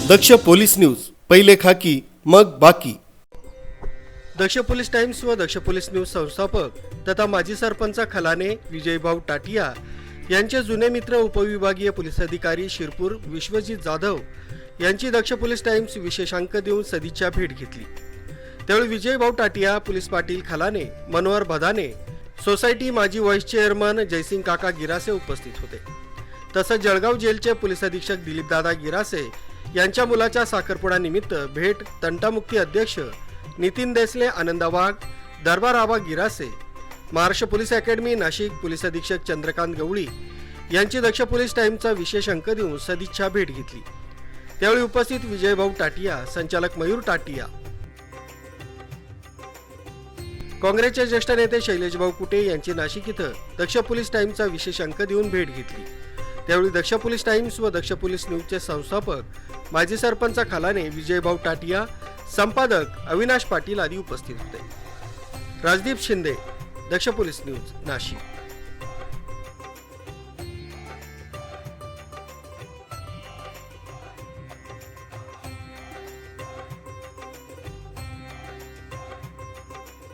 दक्ष police news, पहिले खाकी मग बाकी। दक्ष पोलीस टाइम्स व दक्ष पोलीस न्यूज संस्थापक तथा माजी सरपंच खलाने विजयभाऊ टाटिया यांचे जुने मित्र उपविभागीय पोलीस अधिकारी शिरपूर विश्वजित जाधव यांची दक्ष पोलीस टाइम्स विशेषांक देऊन सदिच्छा भेट घेतली। त्यावेळी विजयभाऊ टाटिया, पोलीस पाटील खलाने, मनोहर भदाने, सोसायटी माजी व्हाईस चेअरमन जयसिंग काका गिरासे उपस्थित होते। तसंच जळगाव जेलचे पोलीस अधीक्षक दिलीपदादा गिरासे यांच्या मुलाच्या साखरपुडा निमित्त भेट तंटामुक्ती अध्यक्ष Nitin Desale, Anand Wagh, Darbar Aba Girase, Maharashtra police academy Nashik police अधीक्षक चंद्रकांत गवळी यांची दक्ष पोलीस टाइम्सचा विशेष अंक देऊन सदिच्छा भेट घेतली। त्यावेळी उपस्थित विजयभाऊ टाटिया, संचालक मयूर टाटिया, काँग्रेसचे ज्येष्ठ नेते शैलेशभाऊ कुटे यांची नाशिक इथं दक्ष पोलीस टाइम्सचा विशेष अंक देऊन भेट घेतली। त्यावेळी दक्ष पोलीस टाइम्स व दक्ष पोलीस न्यूजचे संस्थापक माजी सरपंच खलाने विजयभाऊ टाटिया, संपादक अविनाश पाटील आदी उपस्थित होते। राजदीप शिंदे, दक्ष पोलीस न्यूज, नाशिक।